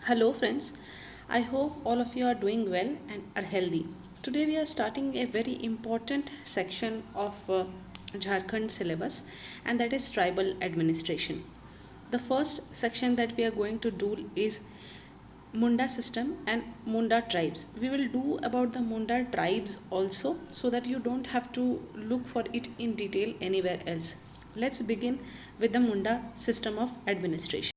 Hello, friends. I hope all of you are doing well and are healthy. Today, we are starting a very important section of Jharkhand syllabus, and that is tribal administration. The first section that we are going to do is Munda system and Munda tribes. We will do about the Munda tribes also, so that you don't have to look for it in detail anywhere else. Let's begin with the Munda system of administration.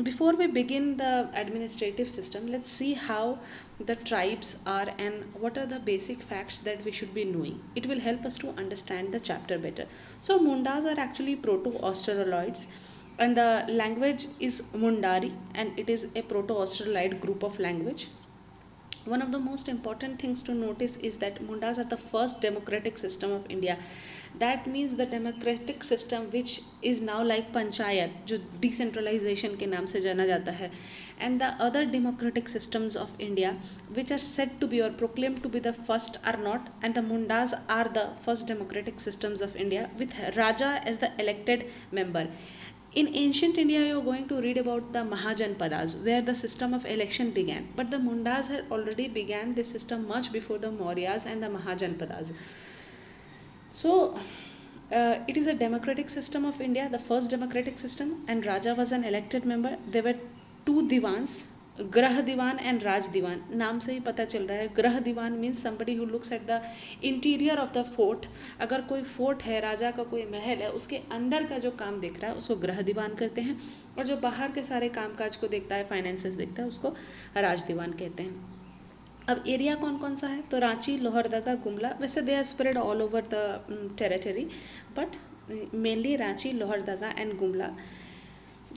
Before we begin the administrative system, let's see how the tribes are and what are the basic facts that we should be knowing. It will help us to understand the chapter better. So, Mundas are actually Proto-Australoids, and the language is Mundari, and it is a Proto-Australoid group of language. One of the most important things to notice is that Mundas are the first democratic system of India. That means the democratic system which is now like Panchayat, जो decentralization के नाम से जाना जाता है, and the other democratic systems of India which are said to be or proclaimed to be the first are not, and the Mundas are the first democratic systems of India with Raja as the elected member. In ancient India, you are going to read about the Mahajanpadas, where the system of election began. But the Mundas had already began this system much before the Mauryas and the Mahajanpadas. So, it is a democratic system of India, the first democratic system, and Raja was an elected member. There were two divans, ग्रह दीवान and राज दीवान. नाम से ही पता चल रहा है. ग्रह दीवान means somebody who looks at the interior of the fort. अगर कोई फोर्ट है, राजा का कोई महल है, उसके अंदर का जो काम देख रहा है उसको ग्रह दीवान कहते हैं, और जो बाहर के सारे कामकाज को देखता है, फाइनेंसेस देखता है, उसको राज दीवान कहते हैं. अब एरिया कौन कौन सा है, तो रांची, लोहरदगा, गुमला. वैसे they are spread all over the territory, but mainly Ranchi, Lohardaga and Gumla.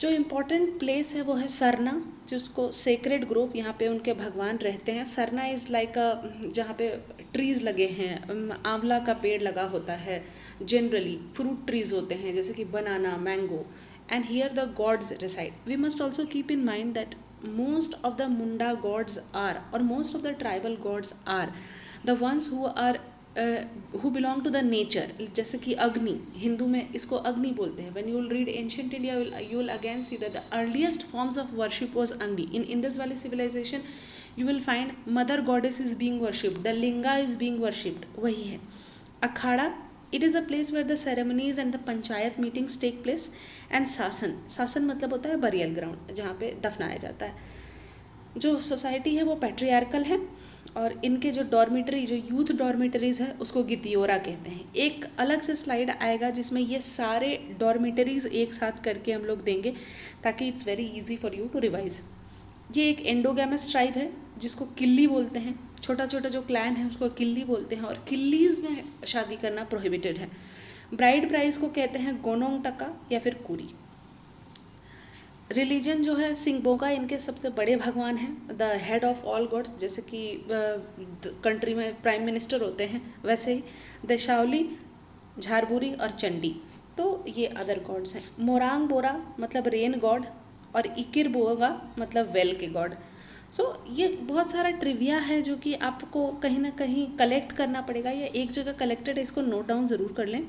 जो इम्पोर्टेंट प्लेस है वो है सरना, जिसको सेक्रेड ग्रोव, यहाँ पे उनके भगवान रहते हैं. सरना इज़ लाइक जहाँ पे ट्रीज़ लगे हैं, आंवला का पेड़ लगा होता है, जनरली फ्रूट ट्रीज़ होते हैं जैसे कि बनाना, mango, and here the gods reside. We must also keep in mind that most of the Munda gods are, or most of the tribal gods are, the ones who belong to the nature. जैसे कि अग्नि, हिंदू में इसको अग्नि बोलते हैं. When you will read ancient India, you will again see that the earliest forms of worship was Agni. In Indus Valley civilization, you will find mother goddess is being worshipped, the linga is being worshipped. वही है. अखाड़ा, it is a place where the ceremonies and the panchayat meetings take place. And शासन, शासन मतलब होता है burial ground, जहाँ पे दफनाया जाता है. जो सोसाइटी है वो पैट्रियार्कल है, और इनके जो डॉर्मिटरी, जो यूथ डॉर्मिटरीज़ है, उसको गितियोरा कहते हैं. एक अलग से स्लाइड आएगा जिसमें ये सारे डॉर्मिटरीज़ एक साथ करके हम लोग देंगे, ताकि it's very easy for you to revise. ये एक एंडोगैमस ट्राइब है जिसको किल्ली बोलते हैं. छोटा छोटा जो क्लैन है उसको किल्ली बोलते हैं, और किल्लीज़ में शादी करना प्रोहिबिटेड है. ब्राइड प्राइज को कहते हैं गोनोंग टका या फिर कुरी. रिलीजन जो है सिंगबोगा इनके सबसे बड़े भगवान हैं, the head of all gods. जैसे कि कंट्री में प्राइम मिनिस्टर होते हैं, वैसे ही देशावली, झारबुरी और चंडी, तो ये अदर गॉड्स हैं. मोरांग बोरा मतलब रेन गॉड, और इकिर बोगा मतलब वेल के गॉड. सो ये बहुत सारा ट्रिविया है जो कि आपको कहीं ना कहीं कलेक्ट करना पड़ेगा, या एक जगह कलेक्टेड है, इसको नोट डाउन ज़रूर कर लें.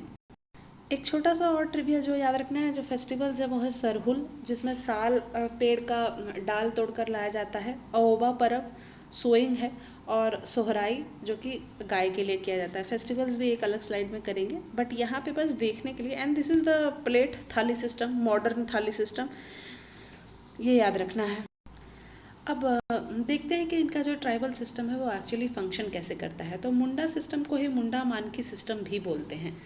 एक छोटा सा और ट्रिविया जो याद रखना है, जो फेस्टिवल्स है वो है सरहुल, जिसमें साल पेड़ का डाल तोड़कर लाया जाता है. अओबा परब, सोइंग है, और सोहराई जो कि गाय के लिए किया जाता है. फेस्टिवल्स भी एक अलग स्लाइड में करेंगे, बट यहाँ पे बस देखने के लिए. And this is the plate थाली सिस्टम, मॉडर्न थाली सिस्टम, ये याद रखना है. अब देखते हैं कि इनका जो ट्राइबल सिस्टम है वो एक्चुअली फंक्शन कैसे करता है. तो मुंडा सिस्टम को ही मुंडा मानकी सिस्टम भी बोलते हैं.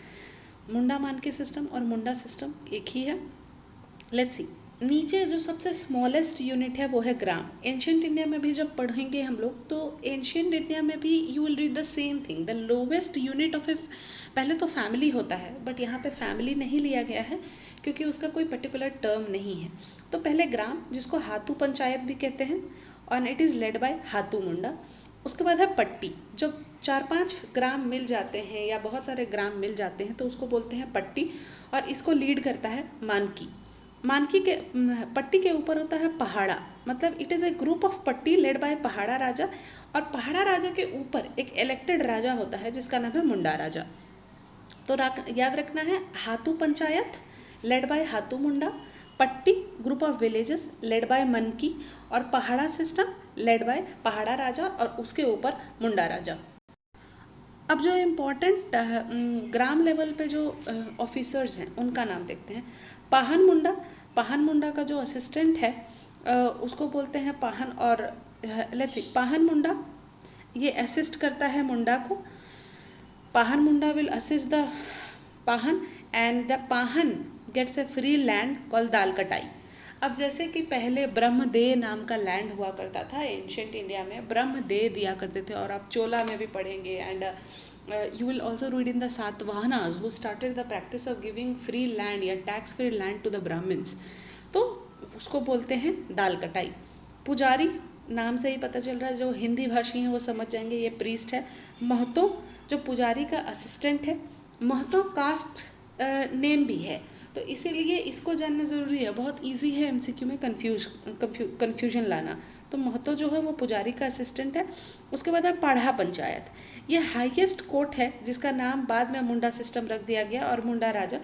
मुंडा मानकी सिस्टम और मुंडा सिस्टम एक ही है. Let's see. नीचे जो सबसे स्मॉलेस्ट यूनिट है वो है ग्राम. एंशियंट इंडिया में भी जब पढ़ेंगे हम लोग, तो एंशियंट इंडिया में भी you will read the same thing. The lowest unit of a, पहले तो फैमिली होता है, बट यहाँ पे फैमिली नहीं लिया गया है क्योंकि उसका कोई पर्टिकुलर टर्म नहीं है. तो पहले ग्राम, जिसको हाथू पंचायत भी कहते हैं, और it is led by Hathu Munda. उसके बाद है पट्टी. जब 4-5 ग्राम मिल जाते हैं या बहुत सारे ग्राम मिल जाते हैं तो उसको बोलते हैं पट्टी, और इसको लीड करता है मानकी. मानकी के पट्टी के ऊपर होता है पहाड़ा, मतलब it is a group of पट्टी लेड बाय पहाड़ा राजा, और पहाड़ा राजा के ऊपर एक इलेक्टेड राजा होता है जिसका नाम है मुंडा राजा. तो याद रखना है, हाथू पंचायत लेड बाय हाथू मुंडा, पट्टी group of villages led by मनकी, और पहाड़ा सिस्टम लेड बाय पहाड़ा राजा और उसके ऊपर मुंडा राजा। अब जो इम्पोर्टेंट ग्राम लेवल पे जो ऑफिसर्स हैं उनका नाम देखते हैं। पाहन मुंडा, पाहन मुंडा का जो असिस्टेंट है उसको बोलते हैं पाहन, और लेट्स सी, पाहन मुंडा ये असिस्ट करता है मुंडा को। Pahan Munda will assist the Pahan and the Pahan gets a free land called dal katai. अब जैसे कि पहले ब्रह्मदेह नाम का लैंड हुआ करता था एंशियंट इंडिया में, ब्रह्मदेह दिया करते थे, और आप चोला में भी पढ़ेंगे, and you will also read in the Satavahanas who started the practice of giving free land या tax free land to the Brahmins, तो उसको बोलते हैं दाल कटाई। पुजारी नाम से ही पता चल रहा है, जो हिंदी भाषी हैं वो समझ जाएंगे, ये प्रीस्ट है। महतो जो पुजारी का असिस्टेंट है, महतो कास्ट नेम भी है, तो इसीलिए इसको जानना ज़रूरी है, बहुत इजी है एमसीक्यू में कन्फ्यूजन लाना। तो महतो जो है वो पुजारी का असिस्टेंट है। उसके बाद है पढ़ा पंचायत, ये हाईएस्ट कोर्ट है जिसका नाम बाद में मुंडा सिस्टम रख दिया गया और मुंडा राजा।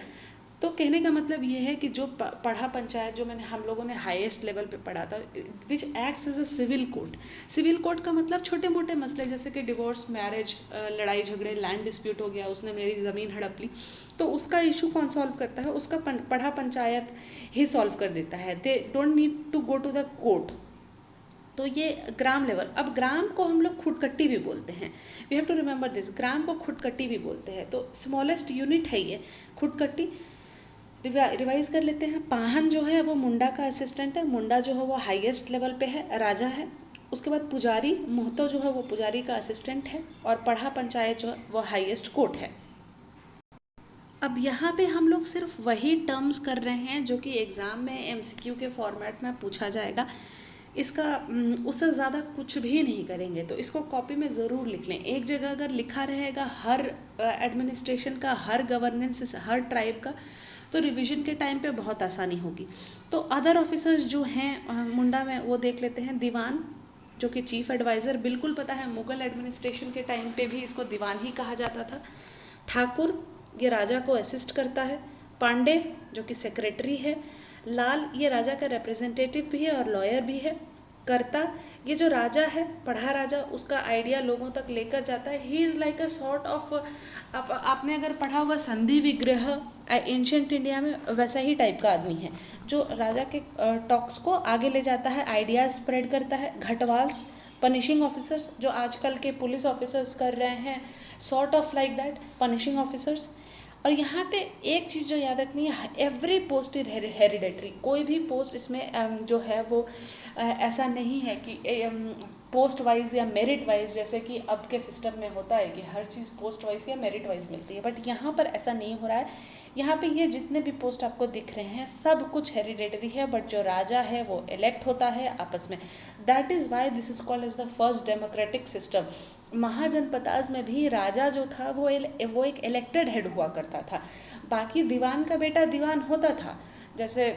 तो कहने का मतलब ये है कि जो पढ़ा पंचायत जो हम लोगों ने हाईएस्ट लेवल पे पढ़ा था, which acts as a civil court. Civil court का मतलब छोटे मोटे मसले जैसे कि डिवोर्स, मैरिज, लड़ाई झगड़े, लैंड डिस्प्यूट हो गया, उसने मेरी ज़मीन हड़प ली, तो उसका इशू कौन सॉल्व करता है? उसका पढ़ा पंचायत ही सॉल्व कर देता है। They don't need to go to the court. तो ये ग्राम लेवल। अब ग्राम को हम लोग खुटकट्टी भी बोलते हैं, we have to remember this, ग्राम को खुटकट्टी भी बोलते हैं। तो स्मॉलेस्ट यूनिट है ये खुटकट्टी। रिवाइज कर लेते हैं। पाहन जो है वो मुंडा का असिस्टेंट है, मुंडा जो है वो हाईएस्ट लेवल पे है, राजा है। उसके बाद पुजारी, महतो जो है वो पुजारी का असिस्टेंट है, और पढ़ा पंचायत जो है वो हाईएस्ट कोर्ट है। अब यहाँ पे हम लोग सिर्फ वही टर्म्स कर रहे हैं जो कि एग्ज़ाम में एमसीक्यू के फॉर्मेट में पूछा जाएगा, इसका उससे ज़्यादा कुछ भी नहीं करेंगे। तो इसको कॉपी में ज़रूर लिख लें। एक जगह अगर लिखा रहेगा हर एडमिनिस्ट्रेशन का, हर गवर्नेंस, हर ट्राइब का, तो रिवीजन के टाइम पे बहुत आसानी होगी। तो अदर ऑफिसर्स जो हैं मुंडा में, वो देख लेते हैं। दीवान जो कि चीफ एडवाइज़र, बिल्कुल पता है मुग़ल एडमिनिस्ट्रेशन के टाइम पे भी इसको दीवान ही कहा जाता था। ठाकुर ये राजा को असिस्ट करता है। पांडे जो कि सेक्रेटरी है। लाल ये राजा का रिप्रेजेंटेटिव भी है और लॉयर भी है। कर्ता ये जो राजा है, पढ़ा राजा, उसका आइडिया लोगों तक लेकर जाता है। He is like a sort of, आपने अगर पढ़ा होगा संधि विग्रह एंशियंट इंडिया में, वैसा ही टाइप का आदमी है जो राजा के टॉक्स को आगे ले जाता है, आइडियाज स्प्रेड करता है। घटवाल्स पनिशिंग ऑफिसर्स, जो आजकल के पुलिस ऑफिसर्स कर रहे हैं, sort of like that punishing officers. और यहाँ पे एक चीज़ जो याद रखनी है, एवरी पोस्ट इज हेरिडेटरी। कोई भी पोस्ट इसमें जो है वो ऐसा नहीं है कि पोस्ट वाइज या मेरिट वाइज, जैसे कि अब के सिस्टम में होता है कि हर चीज़ पोस्ट वाइज या मेरिट वाइज मिलती है, बट यहाँ पर ऐसा नहीं हो रहा है। यहाँ पे ये जितने भी पोस्ट आपको दिख रहे हैं सब कुछ हेरिडेटरी है, बट जो राजा है वो इलेक्ट होता है आपस में। That is why this is called as the first democratic system. Mahajanapadas में भी राजा जो था वो एक इलेक्टेड हेड हुआ करता था। बाकी दीवान का बेटा दीवान होता था, जैसे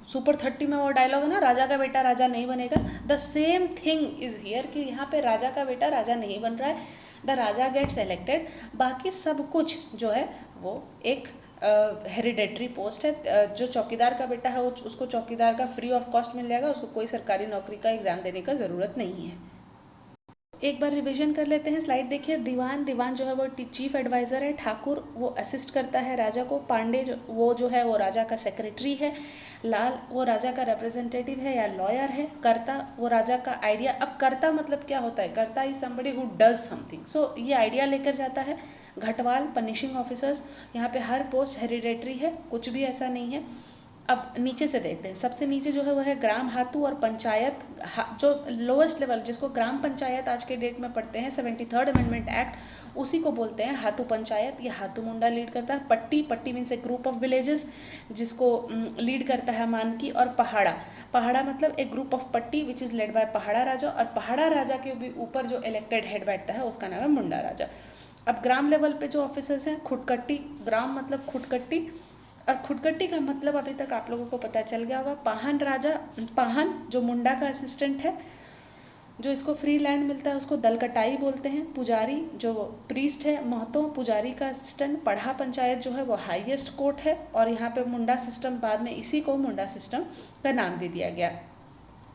सुपर 30 में वो डायलॉग है ना, राजा का बेटा राजा नहीं बनेगा। The same thing is here कि यहाँ पे राजा का बेटा राजा नहीं बन रहा है, द राजा गेट्स इलेक्टेड। बाकी सब कुछ जो है वो एक हेरिडेटरी पोस्ट है। जो चौकीदार का बेटा है वो उसको चौकीदार का फ्री ऑफ कॉस्ट मिल जाएगा, उसको कोई सरकारी नौकरी का एग्ज़ाम देने का ज़रूरत नहीं है। एक बार रिवीजन कर लेते हैं। स्लाइड देखिए। दीवान जो है वो चीफ एडवाइज़र है। ठाकुर वो असिस्ट करता है राजा को। पांडे जो है वो राजा का सेक्रेटरी है। लाल वो राजा का रिप्रेजेंटेटिव है या लॉयर है। कर्ता वो राजा का आइडिया, अब कर्ता मतलब क्या होता है? Karta is somebody who does something, so ये आइडिया लेकर जाता है। घटवाल पनिशिंग ऑफिसर्स, यहाँ पे हर पोस्ट हेरिडेटरी है, कुछ भी ऐसा नहीं है। अब नीचे से देखते हैं। सबसे नीचे जो है वो है ग्राम हातू और पंचायत। जो लोवेस्ट लेवल जिसको ग्राम पंचायत आज के डेट में पढ़ते हैं, 73rd अमेंडमेंट एक्ट, उसी को बोलते हैं हातू पंचायत। ये हातू मुंडा लीड करता है। पट्टी means A group of villages जिसको लीड करता है मानकी। और पहाड़ा मतलब एक ग्रुप ऑफ पट्टी विच इज़ लेड बाय पहाड़ा राजा। और पहाड़ा राजा के भी ऊपर जो इलेक्टेड हेड बैठता है उसका नाम है मुंडा राजा। अब ग्राम लेवल पे जो ऑफिसर्स हैं, खुटकट्टी, ग्राम मतलब खुटकट्टी, और खुटकट्टी का मतलब अभी तक आप लोगों को पता चल गया होगा। पाहन जो मुंडा का असिस्टेंट है। जो इसको फ्री लैंड मिलता है उसको दल कटाई बोलते हैं। पुजारी जो प्रीस्ट है, महतो पुजारी का असिस्टेंट। पढ़ा पंचायत जो है वो हाईएस्ट कोर्ट है, और यहाँ पे मुंडा सिस्टम, बाद में इसी को मुंडा सिस्टम का नाम दे दिया गया।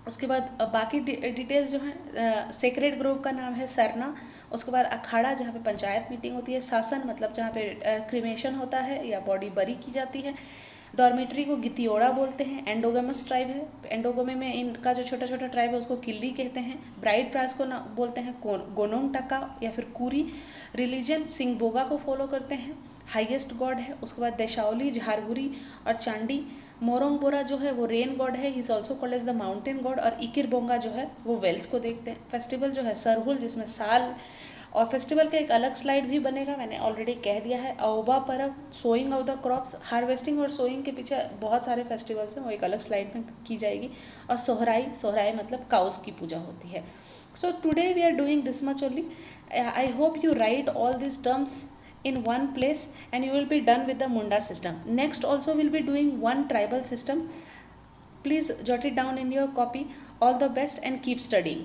उसके बाद बाकी डिटेल्स जो हैं, सेक्रेड ग्रोव का नाम है सरना। उसके बाद अखाड़ा जहाँ पे पंचायत मीटिंग होती है। शासन मतलब जहाँ पे क्रिमेशन होता है या बॉडी बरी की जाती है। डॉर्मेट्री को गितियोड़ा बोलते हैं। एंडोगेमस ट्राइब है, एंडोगोमे में इनका जो छोटा छोटा ट्राइब है उसको किल्ली कहते हैं। ब्राइड प्राइस को ना बोलते हैं गोनोंग टका या फिर कुरी। रिलीजन सिंगबोगा को फॉलो करते हैं, हाईएस्ट गॉड है। उसके बाद देशावली, झारगुरी और चांडी। मोरोंगबोरा जो है वो रेन गॉड है, he is also called as the mountain god. और इकिरबोंगा जो है वो वेल्स को देखते हैं। फेस्टिवल जो है सरहुल, जिसमें साल और फेस्टिवल का एक अलग स्लाइड भी बनेगा, मैंने ऑलरेडी कह दिया है। अवबा पर्व, sowing of the crops. Harvesting और सोइंग के पीछे बहुत सारे फेस्टिवल्स हैं, वो एक अलग स्लाइड में की जाएगी। और सोहराई, सोहराई मतलब काउस की पूजा होती है। So today we are doing this much only. I hope you write all these terms in one place and you will be done with the Munda system. Next also we'll be doing one tribal system. Please jot it down in your copy. All the best and keep studying.